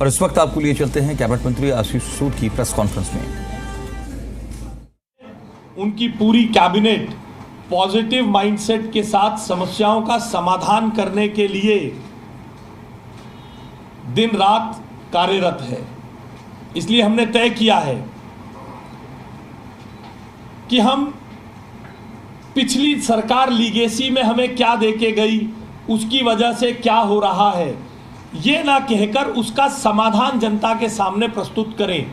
और इस वक्त आपको लिए चलते हैं कैबिनेट मंत्री आशीष सूद की प्रेस कॉन्फ्रेंस में। उनकी पूरी कैबिनेट पॉजिटिव माइंडसेट के साथ समस्याओं का समाधान करने के लिए दिन रात कार्यरत है। इसलिए हमने तय किया है कि हम पिछली सरकार लीगेसी में हमें क्या देके गई, उसकी वजह से क्या हो रहा है, ये ना कहकर उसका समाधान जनता के सामने प्रस्तुत करें।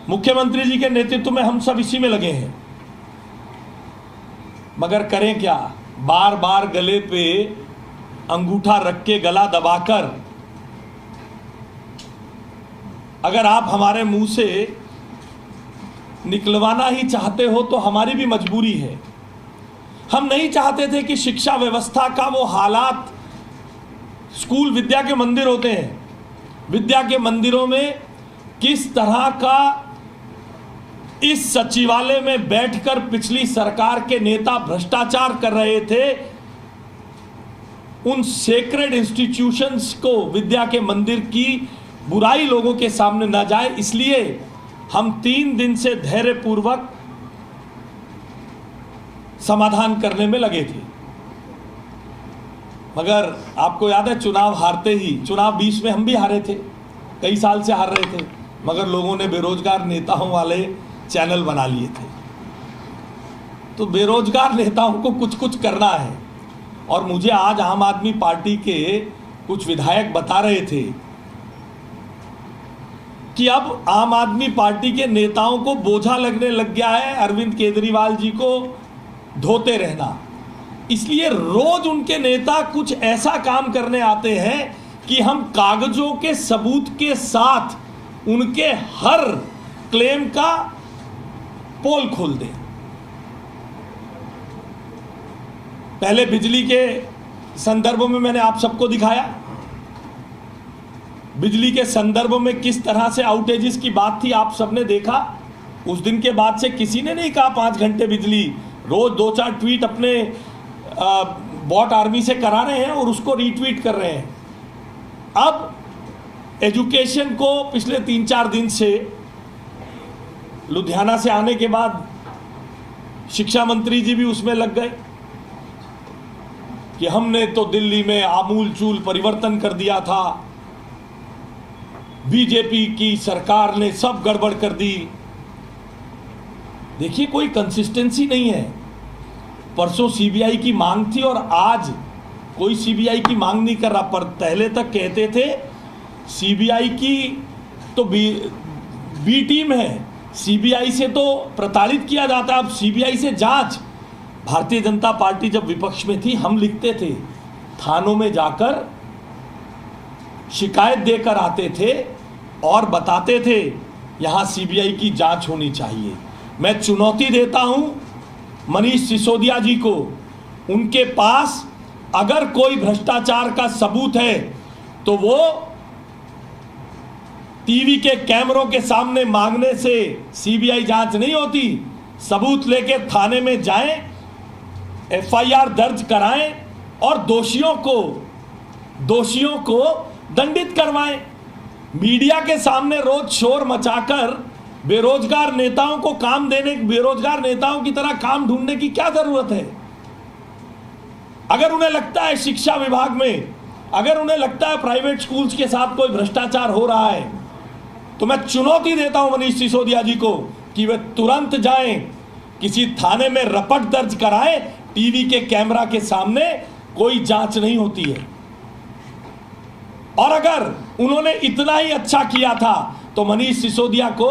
मुख्यमंत्री जी के नेतृत्व में हम सब इसी में लगे हैं, मगर करें क्या? बार बार गले पे अंगूठा रख के गला दबाकर अगर आप हमारे मुंह से निकलवाना ही चाहते हो तो हमारी भी मजबूरी है। हम नहीं चाहते थे कि शिक्षा व्यवस्था का वो हालात, स्कूल विद्या के मंदिर होते हैं, विद्या के मंदिरों में किस तरह का इस सचिवालय में बैठकर पिछली सरकार के नेता भ्रष्टाचार कर रहे थे, उन सेक्रेड इंस्टीट्यूशंस को, विद्या के मंदिर की बुराई लोगों के सामने न जाए, इसलिए हम 3 दिन से धैर्यपूर्वक समाधान करने में लगे थे। मगर आपको याद है, चुनाव हारते ही, चुनाव 20 में हम भी हारे थे, कई साल से हार रहे थे, मगर लोगों ने बेरोजगार नेताओं वाले चैनल बना लिए थे। तो बेरोजगार नेताओं को कुछ कुछ करना है। और मुझे आज आम आदमी पार्टी के कुछ विधायक बता रहे थे कि अब आम आदमी पार्टी के नेताओं को बोझा लगने लग गया है अरविंद केजरीवाल जी को धोते रहना। इसलिए रोज उनके नेता कुछ ऐसा काम करने आते हैं कि हम कागजों के सबूत के साथ उनके हर क्लेम का पोल खोल दें। पहले बिजली के संदर्भ में मैंने आप सबको दिखाया, बिजली के संदर्भ में किस तरह से आउटेजेस की बात थी, आप सबने देखा। उस दिन के बाद से किसी ने नहीं कहा 5 घंटे बिजली, रोज 2-4 ट्वीट अपने बॉट आर्मी से करा रहे हैं और उसको रीट्वीट कर रहे हैं। अब एजुकेशन को पिछले 3-4 दिन से लुधियाना से आने के बाद शिक्षा मंत्री जी भी उसमें लग गए कि हमने तो दिल्ली में आमूल चूल परिवर्तन कर दिया था, बीजेपी की सरकार ने सब गड़बड़ कर दी। देखिए, कोई कंसिस्टेंसी नहीं है। परसों सीबीआई की मांग थी और आज कोई सीबीआई की मांग नहीं कर रहा। पर पहले तक कहते थे सीबीआई की तो बी टीम है, सीबीआई से तो प्रताड़ित किया जाता है, अब सीबीआई से जांच। भारतीय जनता पार्टी जब विपक्ष में थी, हम लिखते थे, थानों में जाकर शिकायत देकर आते थे और बताते थे यहां सीबीआई की जांच होनी चाहिए। मैं चुनौती देता हूं मनीष सिसोदिया जी को, उनके पास अगर कोई भ्रष्टाचार का सबूत है तो वो टीवी के कैमरों के सामने मांगने से सीबीआई जांच नहीं होती। सबूत लेके थाने में जाएं, एफआईआर दर्ज कराएं और दोषियों को दंडित करवाएं। मीडिया के सामने रोज शोर मचाकर बेरोजगार नेताओं को काम देने, बेरोजगार नेताओं की तरह काम ढूंढने की क्या जरूरत है? अगर उन्हें लगता है शिक्षा विभाग में, अगर उन्हें लगता है प्राइवेट स्कूल्स के साथ कोई भ्रष्टाचार हो रहा है, तो मैं चुनौती देता हूं मनीष सिसोदिया जी को कि वे तुरंत जाएं, किसी थाने में रपट दर्ज कराएं। टीवी के कैमरा के सामने कोई जांच नहीं होती है। और अगर उन्होंने इतना ही अच्छा किया था तो मनीष सिसोदिया को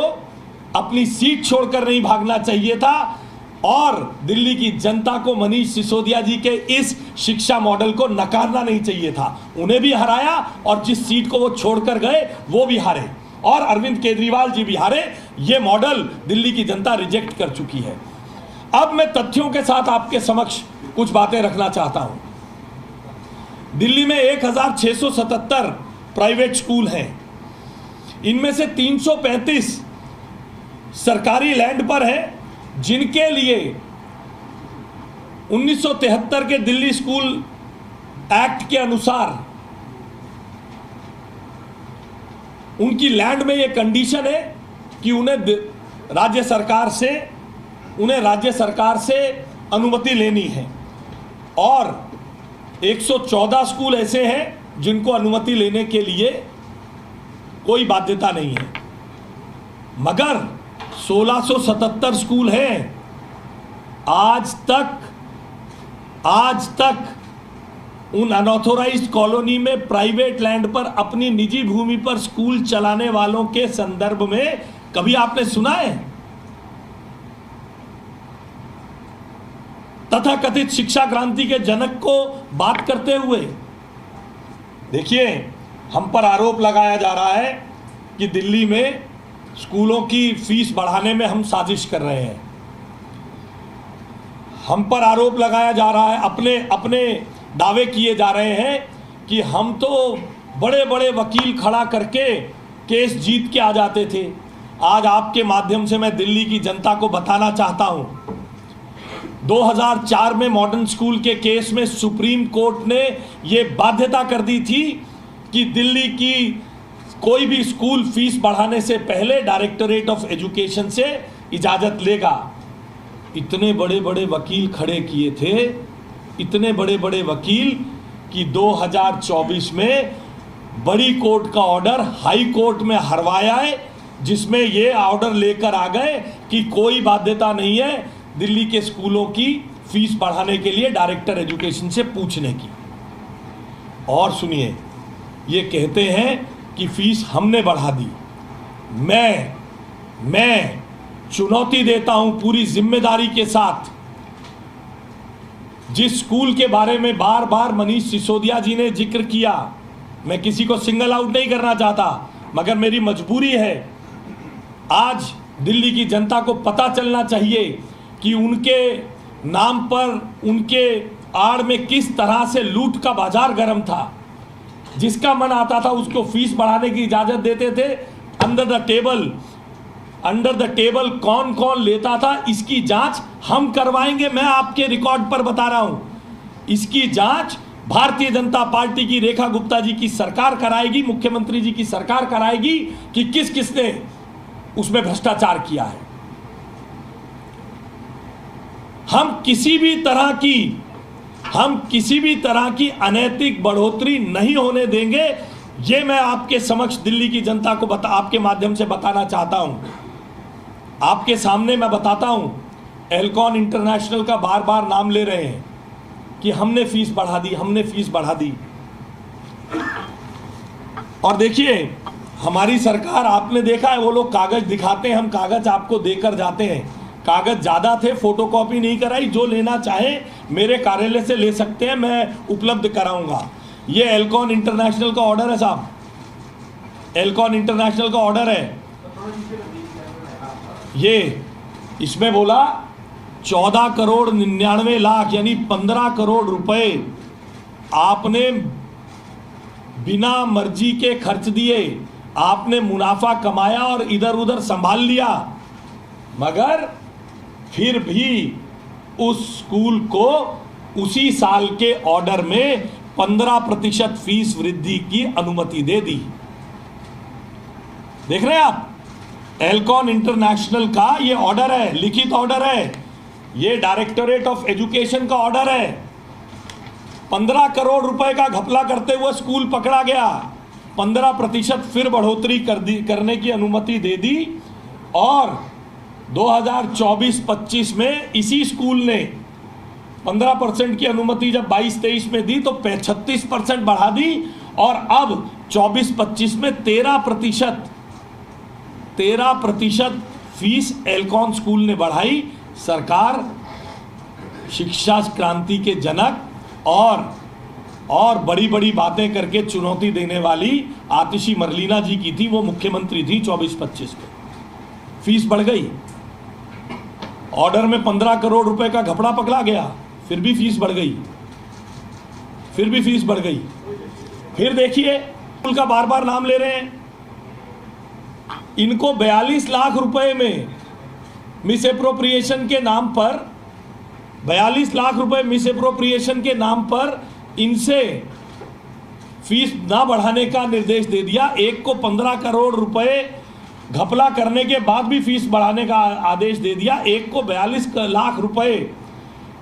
अपनी सीट छोड़कर नहीं भागना चाहिए था और दिल्ली की जनता को मनीष सिसोदिया जी के इस शिक्षा मॉडल को नकारना नहीं चाहिए था। उन्हें भी हराया और जिस सीट को वो छोड़कर गए वो भी हारे और अरविंद केजरीवाल जी भी हारे। ये मॉडल दिल्ली की जनता रिजेक्ट कर चुकी है। अब मैं तथ्यों के साथ आपके समक्ष कुछ बातें रखना चाहता हूं। दिल्ली में 1677 प्राइवेट स्कूल हैं, इनमें से 335 सरकारी लैंड पर है, जिनके लिए 1973 के दिल्ली स्कूल एक्ट के अनुसार उनकी लैंड में ये कंडीशन है कि उन्हें राज्य सरकार से अनुमति लेनी है, और 114 स्कूल ऐसे हैं जिनको अनुमति लेने के लिए कोई बाध्यता नहीं है, मगर 1677 स्कूल हैं। आज तक उन अनऑथोराइज्ड कॉलोनी में प्राइवेट लैंड पर अपनी निजी भूमि पर स्कूल चलाने वालों के संदर्भ में कभी आपने सुना है? तथाकथित शिक्षा क्रांति के जनक को बात करते हुए देखिए, हम पर आरोप लगाया जा रहा है कि दिल्ली में स्कूलों की फीस बढ़ाने में हम साजिश कर रहे हैं। हम पर आरोप लगाया जा रहा है, अपने दावे किए जा रहे हैं कि हम तो बड़े बड़े वकील खड़ा करके केस जीत के आ जाते थे। आज आपके माध्यम से मैं दिल्ली की जनता को बताना चाहता हूं, 2004 में मॉडर्न स्कूल के केस में सुप्रीम कोर्ट ने यह बाध्यता कर दी थी कि दिल्ली की कोई भी स्कूल फीस बढ़ाने से पहले डायरेक्टरेट ऑफ एजुकेशन से इजाजत लेगा। इतने बड़े बड़े वकील खड़े किए थे, इतने बड़े बड़े वकील कि 2024 में बड़ी कोर्ट का ऑर्डर हाई कोर्ट में हरवाया है, जिसमें ये ऑर्डर लेकर आ गए कि कोई बाध्यता नहीं है दिल्ली के स्कूलों की फीस बढ़ाने के लिए डायरेक्टर एजुकेशन से पूछने की। और सुनिए, ये कहते हैं कि फीस हमने बढ़ा दी। मैं चुनौती देता हूं पूरी जिम्मेदारी के साथ, जिस स्कूल के बारे में बार बार मनीष सिसोदिया जी ने जिक्र किया, मैं किसी को सिंगल आउट नहीं करना चाहता, मगर मेरी मजबूरी है। आज दिल्ली की जनता को पता चलना चाहिए कि उनके नाम पर, उनके आड़ में किस तरह से लूट का बाजार गर्म था। जिसका मन आता था उसको फीस बढ़ाने की इजाजत देते थे। अंडर द टेबल कौन कौन लेता था, इसकी जांच हम करवाएंगे। मैं आपके रिकॉर्ड पर बता रहा हूं, इसकी जांच भारतीय जनता पार्टी की रेखा गुप्ता जी की सरकार कराएगी, मुख्यमंत्री जी की सरकार कराएगी कि किसने उसमें भ्रष्टाचार किया है। हम किसी भी तरह की अनैतिक बढ़ोतरी नहीं होने देंगे। ये मैं आपके समक्ष दिल्ली की जनता को आपके माध्यम से बताना चाहता हूं। आपके सामने मैं बताता हूं, एल्कॉन इंटरनेशनल का बार बार नाम ले रहे हैं कि हमने फीस बढ़ा दी। और देखिए, हमारी सरकार, आपने देखा है, वो लोग कागज दिखाते हैं, हम कागज आपको देकर जाते हैं। कागज ज़्यादा थे, फोटोकॉपी नहीं कराई। जो लेना चाहे मेरे कार्यालय से ले सकते हैं, मैं उपलब्ध कराऊंगा। ये एल्कॉन इंटरनेशनल का ऑर्डर है साहब, एल्कॉन इंटरनेशनल का ऑर्डर है। ये इसमें बोला 14 करोड़ 99 लाख यानी 15 करोड़ रुपए आपने बिना मर्जी के खर्च दिए, आपने मुनाफा कमाया और इधर उधर संभाल लिया, मगर फिर भी उस स्कूल को उसी साल के ऑर्डर में 15% फीस वृद्धि की अनुमति दे दी। देख रहे हैं आप, एल्कॉन इंटरनेशनल का ये ऑर्डर है, लिखित ऑर्डर है, ये डायरेक्टरेट ऑफ एजुकेशन का ऑर्डर है। 15 करोड़ रुपए का घपला करते हुए स्कूल पकड़ा गया, 15% फिर बढ़ोतरी करने की अनुमति दे दी। और 2024-25 में इसी स्कूल ने 15% की अनुमति जब 22-23 में दी तो 36% बढ़ा दी, और अब 24-25 में 13% फीस एल्कॉन स्कूल ने बढ़ाई। सरकार शिक्षा क्रांति के जनक और बड़ी बड़ी बातें करके चुनौती देने वाली आतिशी मरलीना जी की थी, वो मुख्यमंत्री थी 24-25 में। फीस बढ़ गई, ऑर्डर में 15 करोड़ रुपए का घपला पकड़ा गया, फिर भी फीस बढ़ गई। फिर देखिए, स्कूल का बार बार नाम ले रहे हैं, इनको 42 लाख रुपए में मिस एप्रोप्रिएशन के नाम पर 42 लाख रुपए मिस एप्रोप्रिएशन के नाम पर इनसे फीस ना बढ़ाने का निर्देश दे दिया। एक को 15 करोड़ रुपए घपला करने के बाद भी फीस बढ़ाने का आदेश दे दिया। एक को 42 लाख रुपए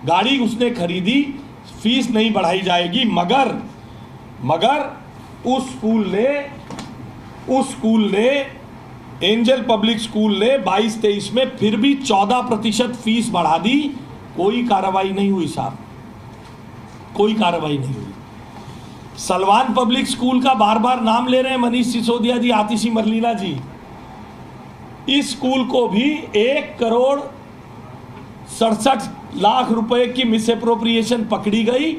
गाड़ी उसने खरीदी, फीस नहीं बढ़ाई जाएगी। मगर उस स्कूल ने एंजल पब्लिक स्कूल ने 22-23 में फिर भी 14% फीस बढ़ा दी। कोई कार्रवाई नहीं हुई साहब, कोई कार्रवाई नहीं हुई। सलवान पब्लिक स्कूल का बार बार नाम ले रहे हैं मनीष सिसोदिया जी, आतिशी मरलीना जी। इस स्कूल को भी 1,67,00,000 रुपए की मिस अप्रोप्रिएशन पकड़ी गई।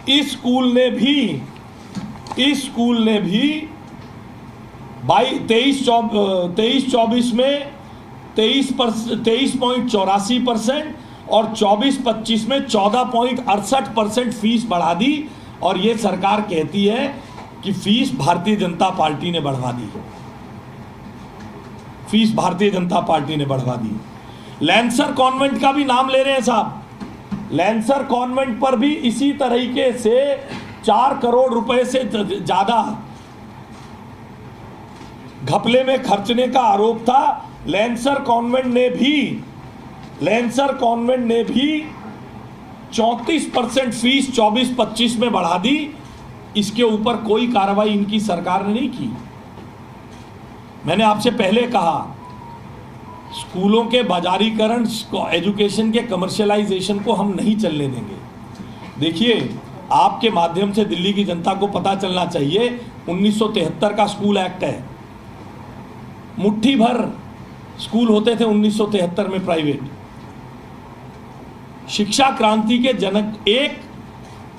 इस स्कूल ने भी 23-24 में 23.84% और 24-25 में 14.68% फीस बढ़ा दी। और ये सरकार कहती है कि फीस भारतीय जनता पार्टी ने बढ़वा दी, फीस भारतीय जनता पार्टी ने बढ़वा दी। लैंसर कॉन्वेंट का भी नाम ले रहे हैं साहब। लैंसर कॉन्वेंट पर भी इसी तरीके से 4 करोड़ रुपए से ज्यादा घपले में खर्चने का आरोप था। लैंसर कॉन्वेंट ने भी 34% फीस 24-25 में बढ़ा दी। इसके ऊपर कोई कार्रवाई इनकी सरकार ने नहीं की। मैंने आपसे पहले कहा, स्कूलों के बाजारीकरण, एजुकेशन के कमर्शियलाइजेशन को हम नहीं चलने देंगे। देखिए, आपके माध्यम से दिल्ली की जनता को पता चलना चाहिए, 1973 का स्कूल एक्ट है। मुट्ठी भर स्कूल होते थे 1973 में प्राइवेट। शिक्षा क्रांति के जनक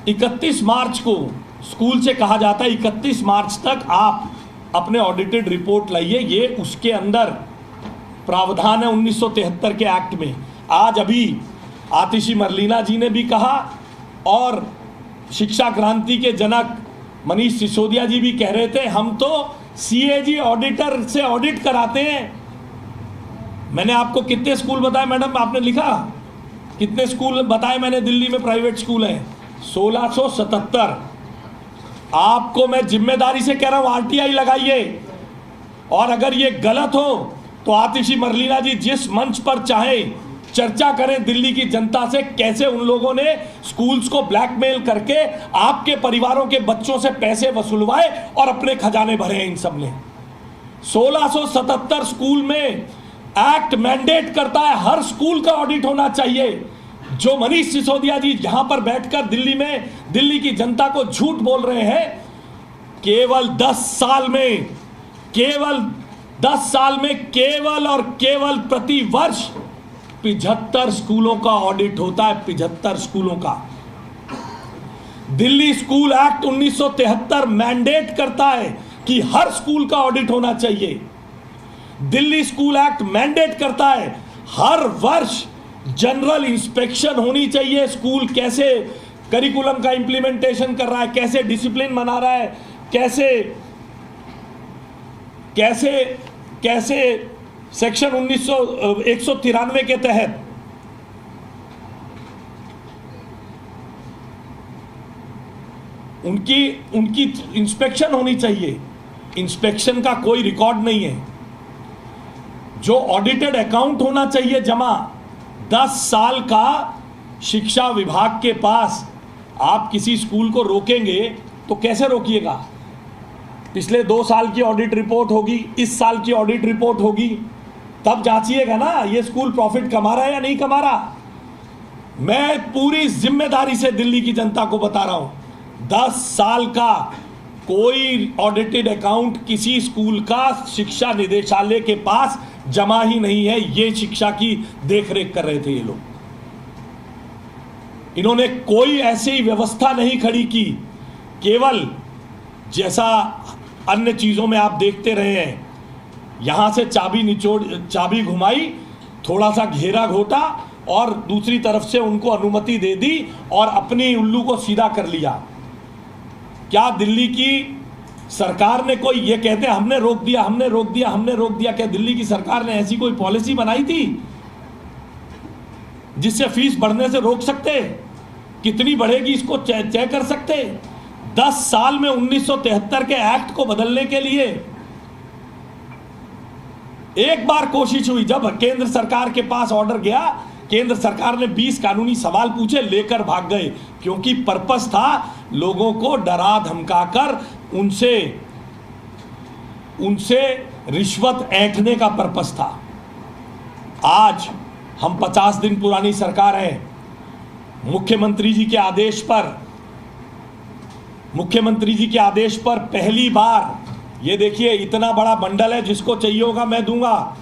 31 मार्च को स्कूल से कहा जाता है 31 मार्च तक आप अपने ऑडिटेड रिपोर्ट लाइए। ये उसके अंदर प्रावधान है 1973 के एक्ट में। आज अभी आतिशी मरलीना जी ने भी कहा और शिक्षा क्रांति के जनक मनीष सिसोदिया जी भी कह रहे थे, हम तो सीएजी ऑडिटर से ऑडिट कराते हैं। मैंने आपको कितने स्कूल बताए मैडम, आपने लिखा कितने स्कूल बताए मैंने दिल्ली में प्राइवेट स्कूल हैं? 1677। आपको मैं जिम्मेदारी से कह रहा हूं, आरटीआई लगाइए। और अगर ये गलत हो तो आतिशी मरलीना जी जिस मंच पर चाहे चर्चा करें दिल्ली की जनता से, कैसे उन लोगों ने स्कूल्स को ब्लैकमेल करके आपके परिवारों के बच्चों से पैसे वसूलवाए और अपने खजाने भरे हैं इन सब ने। 1677 स्कूल में एक्ट मैंडेट करता है हर स्कूल का ऑडिट होना चाहिए। जो मनीष सिसोदिया जी जहां पर बैठकर दिल्ली की जनता को झूठ बोल रहे हैं, केवल 10 साल में केवल और केवल प्रति वर्ष 75 स्कूलों का ऑडिट होता है। 75 स्कूलों का। दिल्ली स्कूल एक्ट 1973 मैंडेट करता है कि हर स्कूल का ऑडिट होना चाहिए। दिल्ली स्कूल एक्ट मैंडेट करता है हर वर्ष जनरल इंस्पेक्शन होनी चाहिए। स्कूल कैसे करिकुलम का इंप्लीमेंटेशन कर रहा है, कैसे डिसिप्लिन मना रहा है, कैसे सेक्शन 193 के तहत उनकी इंस्पेक्शन होनी चाहिए। इंस्पेक्शन का कोई रिकॉर्ड नहीं है। जो ऑडिटेड अकाउंट होना चाहिए जमा 10 साल का शिक्षा विभाग के पास। आप किसी स्कूल को रोकेंगे तो कैसे रोकिएगा? पिछले 2 साल की ऑडिट रिपोर्ट होगी, इस साल की ऑडिट रिपोर्ट होगी, तब जांचिएगा ना ये स्कूल प्रॉफिट कमा रहा है या नहीं कमा रहा। मैं पूरी जिम्मेदारी से दिल्ली की जनता को बता रहा हूं, 10 साल का कोई ऑडिटेड अकाउंट किसी स्कूल का शिक्षा निदेशालय के पास जमा ही नहीं है। ये शिक्षा की देखरेख कर रहे थे ये लोग। इन्होंने कोई ऐसी व्यवस्था नहीं खड़ी की। केवल जैसा अन्य चीजों में आप देखते रहे हैं, यहां से चाबी घुमाई, थोड़ा सा घेरा घोटा और दूसरी तरफ से उनको अनुमति दे दी और अपनी उल्लू को सीधा कर लिया। क्या दिल्ली की सरकार ने कोई, ये कहते हैं हमने रोक दिया, क्या दिल्ली की सरकार ने ऐसी कोई पॉलिसी बनाई थी जिससे फीस बढ़ने से रोक सकते? कितनी बढ़ेगी इसको तय कर सकते? 10 साल में 1973 के एक्ट को बदलने के लिए एक बार कोशिश हुई। जब केंद्र सरकार के पास ऑर्डर गया, केंद्र सरकार ने 20 कानूनी सवाल पूछे, लेकर भाग गए, क्योंकि पर्पस था लोगों को डरा धमकाकर उनसे रिश्वत ऐंठने का पर्पस था। आज हम 50 दिन पुरानी सरकार है। मुख्यमंत्री जी के आदेश पर पहली बार, ये देखिए इतना बड़ा बंडल है, जिसको चाहिए होगा मैं दूंगा।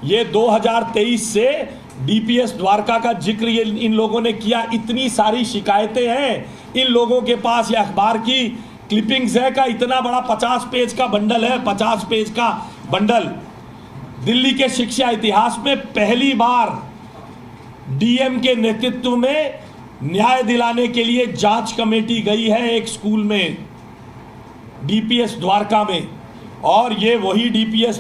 ये 2023 से डीपीएस द्वारका का जिक्र ये इन लोगों ने किया। इतनी सारी शिकायतें हैं इन लोगों के पास, ये अखबार की क्लिपिंग्स है का इतना बड़ा 50 पेज का बंडल है, 50 पेज का बंडल। दिल्ली के शिक्षा इतिहास में पहली बार डीएम के नेतृत्व में न्याय दिलाने के लिए जांच कमेटी गई है एक स्कूल में, डीपीएस द्वारका में। और ये वही डीपीएस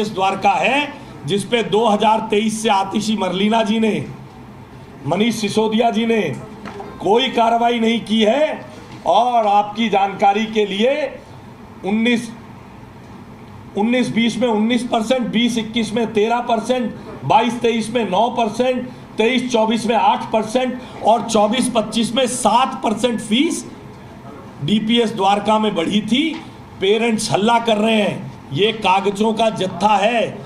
द्वारका है जिस पे 2023 से आतिशी मरलीना जी ने, मनीष सिसोदिया जी ने कोई कार्रवाई नहीं की है। और आपकी जानकारी के लिए 19-20 में 19%, 20-21 में 13%, 22-23 में 9%, 23-24 में 8% और 24-25 में 7% फीस डीपीएस द्वारका में बढ़ी थी। पेरेंट्स हल्ला कर रहे हैं। ये कागजों का जत्था है,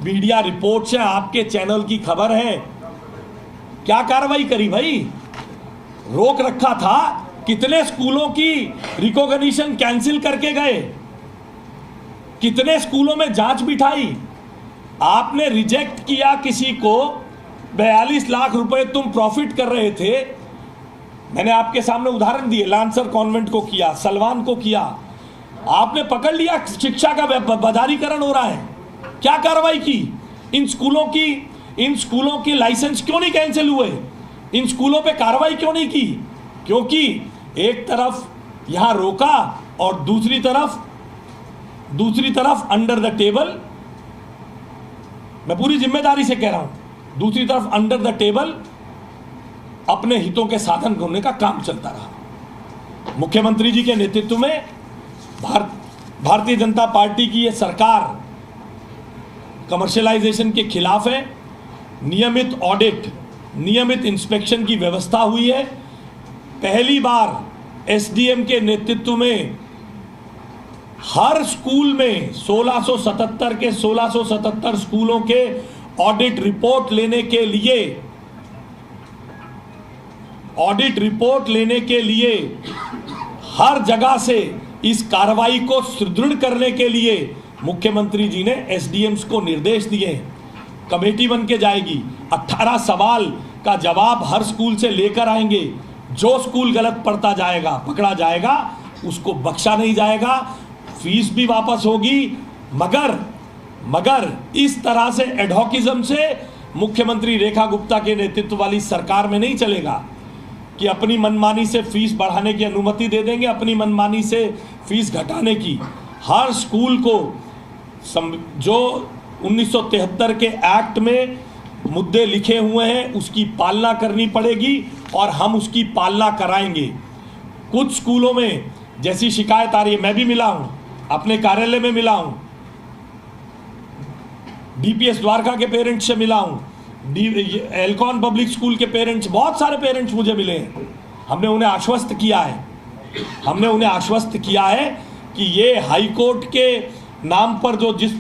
मीडिया रिपोर्ट्स हैं, आपके चैनल की खबर है। क्या कार्रवाई करी भाई? रोक रखा था। कितने स्कूलों की रिकॉग्निशन कैंसिल करके गए, कितने स्कूलों में जांच बिठाई। आपने रिजेक्ट किया किसी को, 42 लाख रुपए तुम प्रॉफिट कर रहे थे। मैंने आपके सामने उदाहरण दिए, लांसर कॉन्वेंट को किया, सलमान को किया। आपने पकड़ लिया शिक्षा का बाजारीकरण हो रहा है। क्या कार्रवाई की? इन स्कूलों की लाइसेंस क्यों नहीं कैंसिल हुए? इन स्कूलों पे कार्रवाई क्यों नहीं की? क्योंकि एक तरफ यहां रोका और दूसरी तरफ अंडर द टेबल, मैं पूरी जिम्मेदारी से कह रहा हूं, दूसरी तरफ अंडर द टेबल अपने हितों के साधन ढूंढने का काम चलता रहा। मुख्यमंत्री जी के नेतृत्व में भारतीय जनता पार्टी की यह सरकार कमर्शियलाइजेशन के खिलाफ है। नियमित ऑडिट, नियमित इंस्पेक्शन की व्यवस्था हुई है। पहली बार एसडीएम के नेतृत्व में हर स्कूल में 1677 के 1677 स्कूलों के ऑडिट रिपोर्ट लेने के लिए हर जगह से इस कार्रवाई को सुदृढ़ करने के लिए मुख्यमंत्री जी ने एसडीएम्स को निर्देश दिए। कमेटी बन के जाएगी, 18 सवाल का जवाब हर स्कूल से लेकर आएंगे। जो स्कूल गलत पकड़ा जाएगा उसको बख्शा नहीं जाएगा, फीस भी वापस होगी। मगर इस तरह से एडहॉकिज्म से मुख्यमंत्री रेखा गुप्ता के नेतृत्व वाली सरकार में नहीं चलेगा कि अपनी मनमानी से फीस बढ़ाने की अनुमति दे देंगे, अपनी मनमानी से फीस घटाने की। हर स्कूल को जो 1973 के एक्ट में मुद्दे लिखे हुए हैं उसकी पालना करनी पड़ेगी और हम उसकी पालना कराएंगे। कुछ स्कूलों में जैसी शिकायत आ रही है, मैं भी मिला हूं, अपने कार्यालय में मिला हूं, डीपीएस द्वारका के पेरेंट्स से मिला हूं, एल्कॉन पब्लिक स्कूल के पेरेंट्स, बहुत सारे पेरेंट्स मुझे मिले हैं। हमने उन्हें आश्वस्त किया है कि ये हाई कोर्ट के नाम पर जो जिस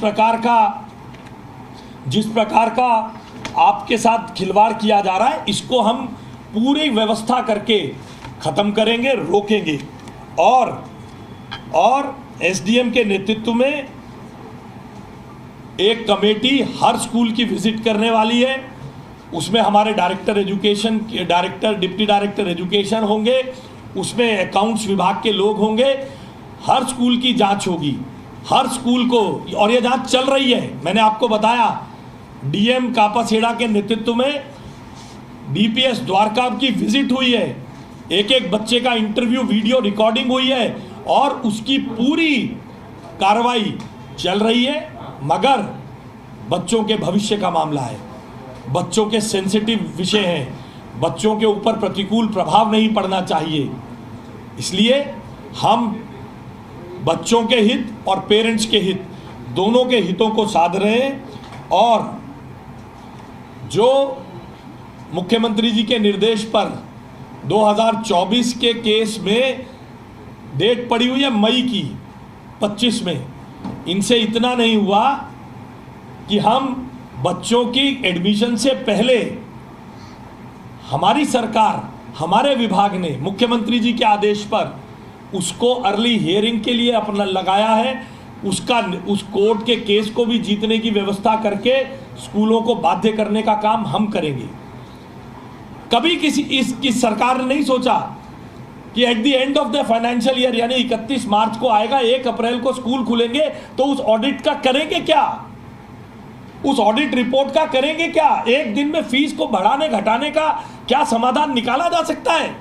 प्रकार का आपके साथ खिलवाड़ किया जा रहा है, इसको हम पूरी व्यवस्था करके खत्म करेंगे, रोकेंगे। और एसडीएम के नेतृत्व में एक कमेटी हर स्कूल की विजिट करने वाली है। उसमें हमारे डिप्टी डायरेक्टर एजुकेशन होंगे, उसमें अकाउंट्स विभाग के लोग होंगे। हर स्कूल की जांच होगी, हर स्कूल को, और ये जांच चल रही है। मैंने आपको बताया डीएम कापासेड़ा के नेतृत्व में डीपीएस द्वारका की विजिट हुई है, एक बच्चे का इंटरव्यू वीडियो रिकॉर्डिंग हुई है और उसकी पूरी कार्रवाई चल रही है। मगर बच्चों के भविष्य का मामला है, बच्चों के सेंसिटिव विषय हैं, बच्चों के ऊपर प्रतिकूल प्रभाव नहीं पड़ना चाहिए। इसलिए हम बच्चों के हित और पेरेंट्स के हित दोनों के हितों को साध रहे हैं और जो मुख्यमंत्री जी के निर्देश पर 2024 के केस में डेट पड़ी हुई है मई की 25 में, इनसे इतना नहीं हुआ कि हम बच्चों की एडमिशन से पहले हमारी सरकार, हमारे विभाग ने मुख्यमंत्री जी के आदेश पर उसको अर्ली हियरिंग के लिए अपना लगाया है। उस कोर्ट के केस को भी जीतने की व्यवस्था करके स्कूलों को बाध्य करने का काम हम करेंगे। कभी किसी सरकार ने नहीं सोचा कि at the end of the financial year यानी 31 मार्च को आएगा, 1 अप्रैल को स्कूल खुलेंगे तो उस ऑडिट का करेंगे क्या, उस ऑडिट रिपोर्ट का करेंगे क्या, एक दिन में फीस को बढ़ाने घटाने का क्या समाधान निकाला जा सकता है?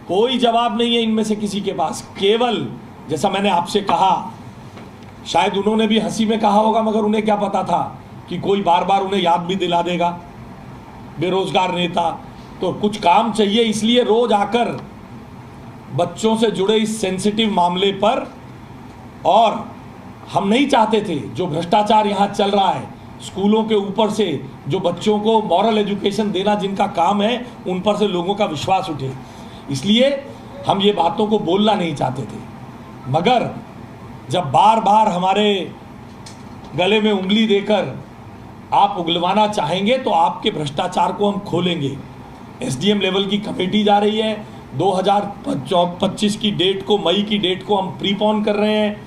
कोई जवाब नहीं है इनमें से किसी के पास। केवल जैसा मैंने आपसे कहा, शायद उन्होंने भी हंसी में कहा होगा, मगर उन्हें क्या पता था कि कोई बार बार उन्हें याद भी दिला देगा। बेरोजगार नेता तो कुछ काम चाहिए, इसलिए रोज आकर बच्चों से जुड़े इस सेंसिटिव मामले पर, और हम नहीं चाहते थे जो भ्रष्टाचार यहाँ चल रहा है स्कूलों के ऊपर से, जो बच्चों को मॉरल एजुकेशन देना जिनका काम है, उन पर से लोगों का विश्वास उठे, इसलिए हम ये बातों को बोलना नहीं चाहते थे। मगर जब बार बार हमारे गले में उंगली देकर आप उगलवाना चाहेंगे तो आपके भ्रष्टाचार को हम खोलेंगे। एसडीएम लेवल की कमेटी जा रही है, 2025 की डेट को, मई की डेट को हम प्रीपोन कर रहे हैं।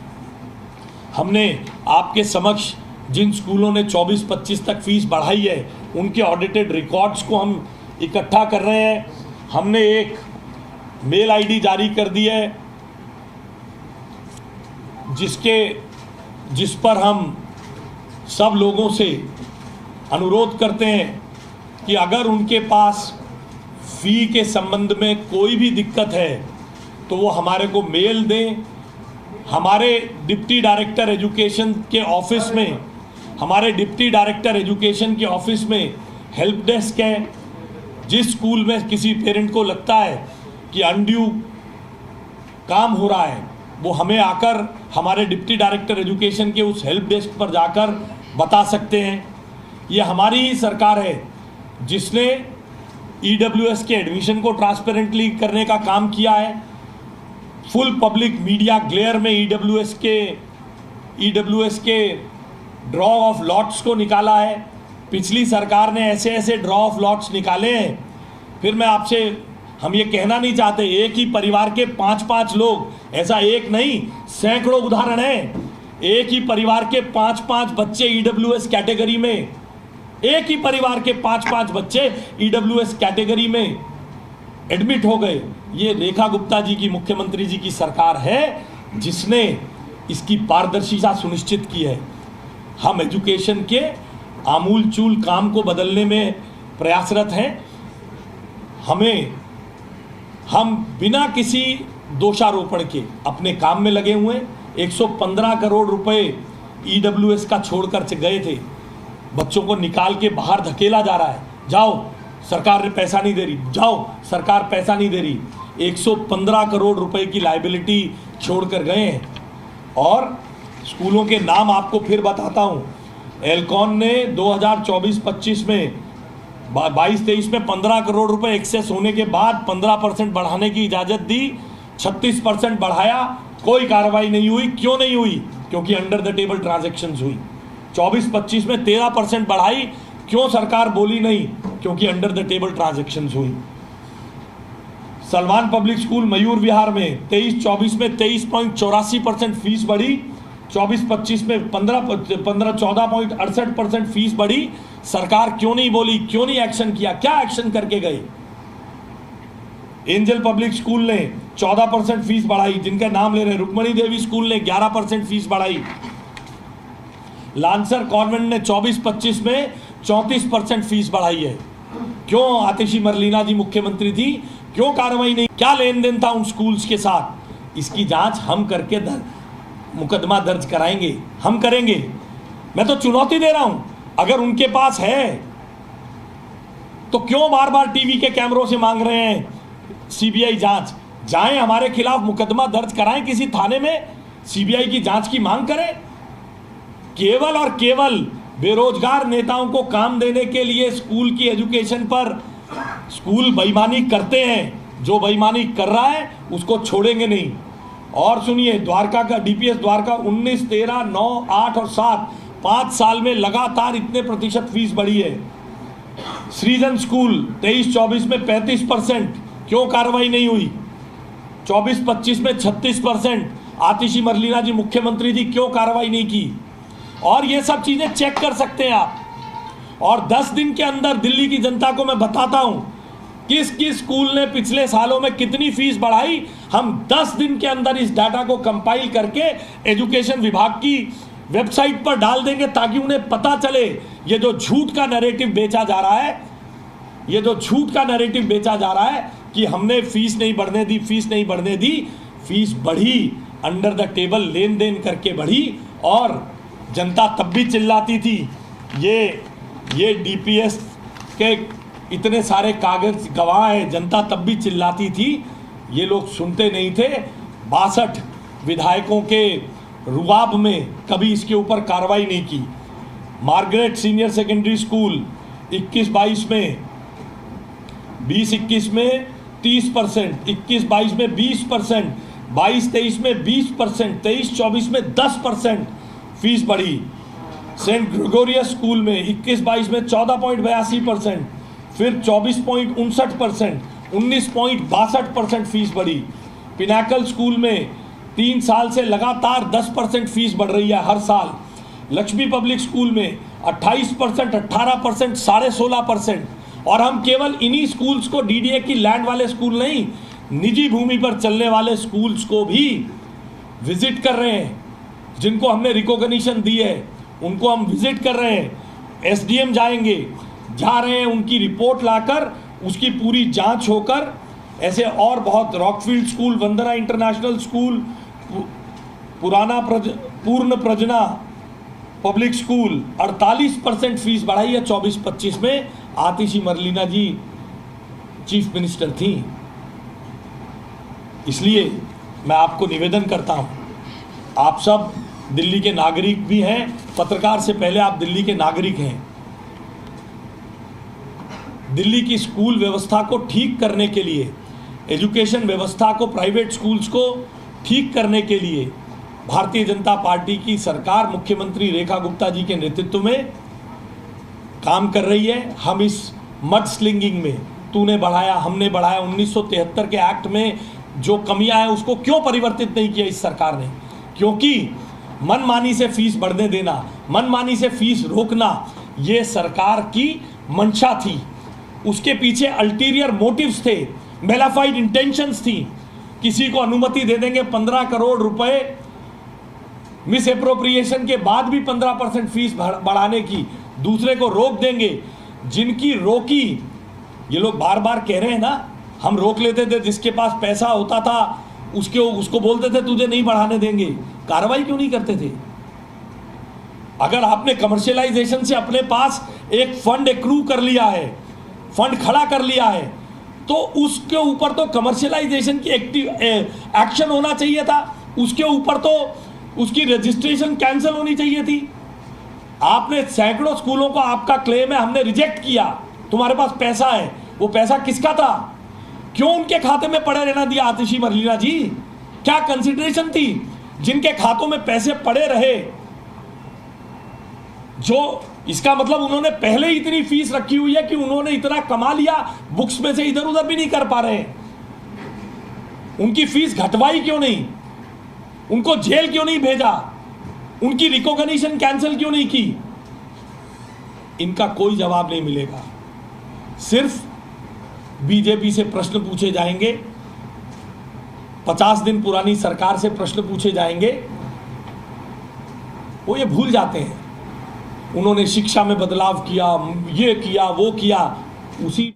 हमने आपके समक्ष जिन स्कूलों ने 24-25 तक फीस बढ़ाई है उनके ऑडिटेड रिकॉर्ड्स को हम इकट्ठा कर रहे हैं। हमने एक मेल आईडी जारी कर दी है जिस पर हम सब लोगों से अनुरोध करते हैं कि अगर उनके पास फ़ी के संबंध में कोई भी दिक्कत है तो वो हमारे को मेल दें। हमारे डिप्टी डायरेक्टर एजुकेशन के ऑफिस में, हमारे डिप्टी डायरेक्टर एजुकेशन के ऑफिस में हेल्प डेस्क है। जिस स्कूल में किसी पेरेंट को लगता है कि अनड्यू काम हो रहा है, वो हमें आकर हमारे डिप्टी डायरेक्टर एजुकेशन के उस हेल्प डेस्क पर जाकर बता सकते हैं। ये हमारी ही सरकार है जिसने ईडब्ल्यूएस के एडमिशन को ट्रांसपेरेंटली करने का काम किया है। फुल पब्लिक मीडिया ग्लेयर में ईडब्ल्यूएस के ड्रॉ ऑफ लॉट्स को निकाला है। पिछली सरकार ने ऐसे ऐसे ड्रॉ ऑफ लॉट्स निकाले हैं। फिर मैं आपसे, हम ये कहना नहीं चाहते एक ही परिवार के 5-5 लोग, ऐसा एक नहीं सैकड़ों उदाहरण हैं। एक ही परिवार के 5-5 बच्चे ईडब्ल्यूएस कैटेगरी में, एक ही परिवार के 5-5 बच्चे ईडब्ल्यूएस कैटेगरी में एडमिट हो गए। ये रेखा गुप्ता जी की, मुख्यमंत्री जी की सरकार है जिसने इसकी पारदर्शिता सुनिश्चित की है। हम एजुकेशन के आमूल चूल काम को बदलने में प्रयासरत हैं। हम बिना किसी दोषारोपण के अपने काम में लगे हुए हैं। 115 करोड़ रुपए ईडब्ल्यूएस का छोड़कर गए थे, बच्चों को निकाल के बाहर धकेला जा रहा है। जाओ, सरकार ने पैसा नहीं दे रही, जाओ, सरकार पैसा नहीं दे रही। 115 करोड़ रुपए की लायबिलिटी छोड़कर गए हैं। और स्कूलों के नाम आपको फिर बताता हूँ। एलकॉन ने 2024-25 में 22-23 में 15 करोड़ रुपए एक्सेस होने के बाद 15% बढ़ाने की इजाज़त दी, 36% बढ़ाया, कोई कार्रवाई नहीं हुई। क्यों नहीं हुई? क्योंकि अंडर द टेबल ट्रांजैक्शंस हुई। 24-25 में 13% बढ़ाई, क्यों सरकार बोली नहीं? क्योंकि अंडर द टेबल ट्रांजैक्शंस हुई। सलमान पब्लिक स्कूल मयूर विहार में 23-24 में 23.84% फीस बढ़ी, 24-25 में 14.68% फीस बढ़ी। सरकार क्यों नहीं बोली, क्यों नहीं एक्शन किया? क्या एक्शन करके गए? एंजल पब्लिक स्कूल ने 14% फीस बढ़ाई, जिनका नाम ले रहे हैं। रुक्मणी देवी स्कूल ने 11% फीस बढ़ाई। लांसर कॉन्वेंट ने 24-25 में 34% फीस बढ़ाई है। क्यों? आतिशी मरलीना जी मुख्यमंत्री थी, क्यों कार्रवाई नहीं? क्या लेन देन था उन स्कूल्स के साथ? इसकी जांच हम करके मुकदमा दर्ज कराएंगे, हम करेंगे। मैं तो चुनौती दे रहा हूं, अगर उनके पास है तो क्यों बार बार टीवी के कैमरों से मांग रहे हैं सीबीआई जांच? जाएं, हमारे खिलाफ मुकदमा दर्ज कराएं किसी थाने में, सीबीआई की जांच की मांग करें। केवल और केवल बेरोजगार नेताओं को काम देने के लिए स्कूल की एजुकेशन पर स्कूल बेईमानी करते हैं। जो बेईमानी कर रहा है उसको छोड़ेंगे नहीं। और सुनिए, द्वारका का डीपीएस द्वारका 19, 13, 9, 8 और 7 5 साल में लगातार इतने प्रतिशत फीस बढ़ी है। सृजन स्कूल 23-24 में 35%, क्यों कार्रवाई नहीं हुई? 24-25 में 36%, आतिशी मरलीना जी मुख्यमंत्री जी, क्यों कार्रवाई नहीं की? और ये सब चीजें चेक कर सकते हैं आप। और 10 दिन के अंदर दिल्ली की जनता को मैं बताता हूं किस किस स्कूल ने पिछले सालों में कितनी फीस बढ़ाई। हम 10 दिन के अंदर इस डाटा को कंपाइल करके एजुकेशन विभाग की वेबसाइट पर डाल देंगे, ताकि उन्हें पता चले ये जो झूठ का नैरेटिव बेचा जा रहा है, ये जो झूठ का नैरेटिव बेचा जा रहा है कि हमने फीस नहीं बढ़ने दी, फीस नहीं बढ़ने दी। फीस बढ़ी, अंडर द टेबल लेन देन करके बढ़ी, और जनता तब भी चिल्लाती थी। ये डीपीएस के इतने सारे कागज गवाह है, जनता तब भी चिल्लाती थी। ये लोग सुनते नहीं थे। 62 विधायकों के रुआब में कभी इसके ऊपर कार्रवाई नहीं की। मार्गरेट सीनियर सेकेंडरी स्कूल 21-22 में 20-21 में 30%, 21-22 में 20%, 22-23 में 20%, 23-24 में 10% फीस बढ़ी। सेंट ग्रेगोरियस स्कूल में 21-22 में 14.82%, फिर 24.59%, 19.62% फीस बढ़ी। पिनाकल स्कूल में 3 साल से लगातार 10% फीस बढ़ रही है हर साल। लक्ष्मी पब्लिक स्कूल में 28%, 18%, 16.5%। और हम केवल इन्हीं स्कूल्स को, डीडीए की लैंड वाले स्कूल नहीं, निजी भूमि पर चलने वाले स्कूल्स को भी विजिट कर रहे हैं। जिनको हमने रिकॉग्निशन दी है उनको हम विजिट कर रहे हैं। एसडीएम जाएंगे, जा रहे हैं, उनकी रिपोर्ट लाकर उसकी पूरी जांच होकर, ऐसे और बहुत, रॉकफील्ड स्कूल, वंदना इंटरनेशनल स्कूल, पूर्ण प्रजना पब्लिक स्कूल 48% फीस बढ़ाई है 24-25 में। आतिशी मरलीना जी चीफ मिनिस्टर थी। इसलिए मैं आपको निवेदन करता हूं, आप सब दिल्ली के नागरिक भी हैं, पत्रकार से पहले आप दिल्ली के नागरिक हैं। दिल्ली की स्कूल व्यवस्था को ठीक करने के लिए, एजुकेशन व्यवस्था को, प्राइवेट स्कूल्स को ठीक करने के लिए भारतीय जनता पार्टी की सरकार मुख्यमंत्री रेखा गुप्ता जी के नेतृत्व में काम कर रही है। हम इस मड स्लिंगिंग में, तूने बढ़ाया हमने बढ़ाया, 1973 के एक्ट में जो कमियां हैं उसको क्यों परिवर्तित नहीं किया इस सरकार ने? क्योंकि मनमानी से फीस बढ़ने देना, मनमानी से फीस रोकना, ये सरकार की मंशा थी। उसके पीछे अल्टीरियर मोटिव्स थे, मेलाफाइड इंटेंशंस थी। किसी को अनुमति दे देंगे 15 करोड़ रुपए मिस एप्रोप्रिएशन के बाद भी 15% फीस बढ़ाने की, दूसरे को रोक देंगे। जिनकी रोकी, ये लोग बार बार कह रहे हैं ना, हम रोक लेते थे, जिसके पास पैसा होता था उसको बोलते थे तुझे नहीं बढ़ाने देंगे। कार्रवाई क्यों नहीं करते थे? अगर आपने कमर्शियलाइजेशन से अपने पास एक फंड एक्रू कर लिया है, फंड खड़ा कर लिया है, तो उसके ऊपर तो कमर्शियलाइजेशन की एक्शन होना चाहिए था। उसके ऊपर तो उसकी रजिस्ट्रेशन कैंसिल होनी चाहिए थी। आपने सैकड़ों स्कूलों को, आपका क्लेम है हमने रिजेक्ट किया, तुम्हारे पास पैसा है, वो पैसा किसका था? क्यों उनके खाते में पड़े रहना दिया आतिशी मरलीना जी? क्या कंसिडरेशन थी? जिनके खातों में पैसे पड़े रहे, जो इसका मतलब उन्होंने पहले ही इतनी फीस रखी हुई है कि उन्होंने इतना कमा लिया, बुक्स में से इधर उधर भी नहीं कर पा रहे। उनकी फीस घटवाई क्यों नहीं? उनको जेल क्यों नहीं भेजा? उनकी रिकॉग्निशन कैंसिल क्यों नहीं की? इनका कोई जवाब नहीं मिलेगा। सिर्फ बीजेपी से प्रश्न पूछे जाएंगे, 50 दिन पुरानी सरकार से प्रश्न पूछे जाएंगे। वो ये भूल जाते हैं उन्होंने शिक्षा में बदलाव किया, ये किया, वो किया। उसी